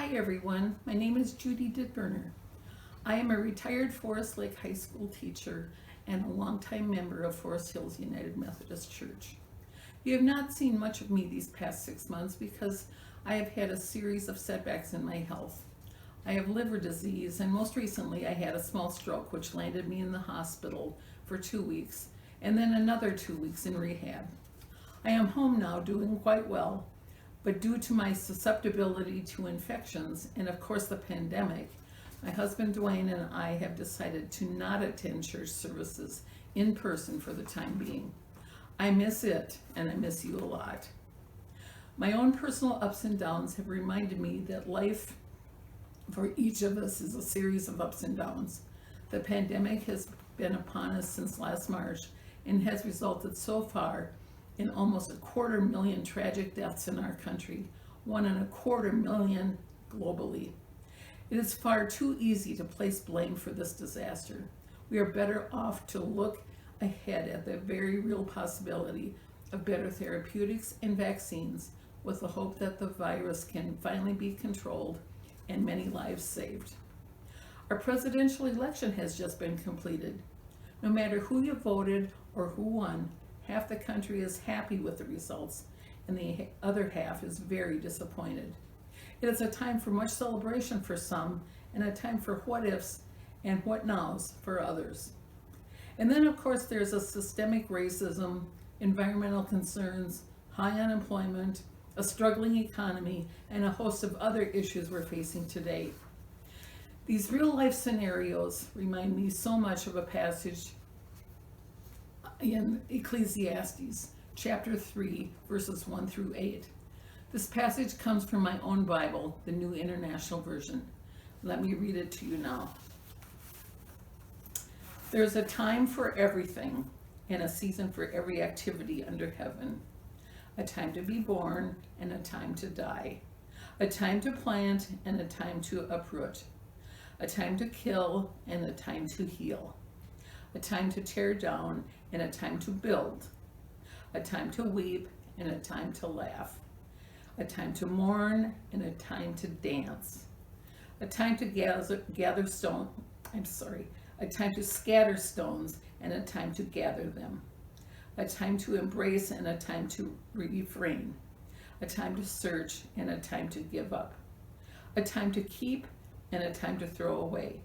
Hi everyone, my name is Judy. I am a retired Forest Lake High School teacher and a longtime member of Forest Hills United Methodist Church. You have not seen much of me these past 6 months because I have had a series of setbacks in my health. I have liver disease, and most recently I had a small stroke which landed me in the hospital for 2 weeks and then another 2 weeks in rehab. I am home now doing quite well, but due to my susceptibility to infections and of course the pandemic, my husband Dwayne and I have decided to not attend church services in person for the time being. I miss it, and I miss you a lot. My own personal ups and downs have reminded me that life for each of us is a series of ups and downs. The pandemic has been upon us since last March and has resulted so far in almost 250,000 tragic deaths in our country, 1.25 million globally. It is far too easy to place blame for this disaster. We are better off to look ahead at the very real possibility of better therapeutics and vaccines with the hope that the virus can finally be controlled and many lives saved. Our presidential election has just been completed. No matter who you voted or who won, half the country is happy with the results, and the other half is very disappointed. It is a time for much celebration for some, and a time for what ifs and what nows for others. And then, of course, there's a systemic racism, environmental concerns, high unemployment, a struggling economy, and a host of other issues we're facing today. These real-life scenarios remind me so much of a passage in Ecclesiastes, chapter 3, verses 1 through 8. This passage comes from my own Bible, the New International Version. Let me read it to you now. There's a time for everything and a season for every activity under heaven. A time to be born and a time to die. A time to plant and a time to uproot. A time to kill and a time to heal. A time to tear down and a time to build. A time to weep and a time to laugh. A time to mourn and a time to dance. A time to a time to scatter stones and a time to gather them. A time to embrace and a time to refrain. A time to search and a time to give up. A time to keep and a time to throw away.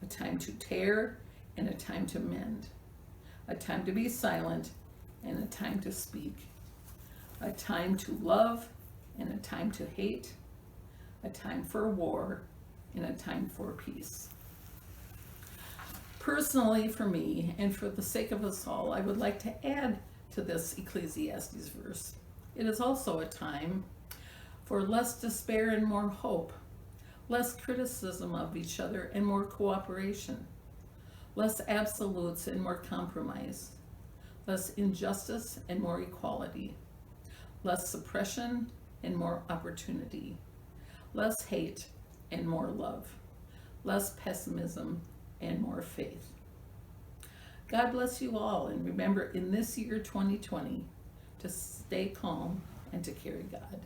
A time to tear and a time to mend. A time to be silent and a time to speak. A time to love and a time to hate. A time for war and a time for peace. Personally, for me, and for the sake of us all, I would like to add to this Ecclesiastes verse. It is also a time for less despair and more hope, less criticism of each other and more cooperation, less absolutes and more compromise, less injustice and more equality, less suppression and more opportunity, less hate and more love, less pessimism and more faith. God bless you all, and remember in this year 2020 to stay calm and to carry God.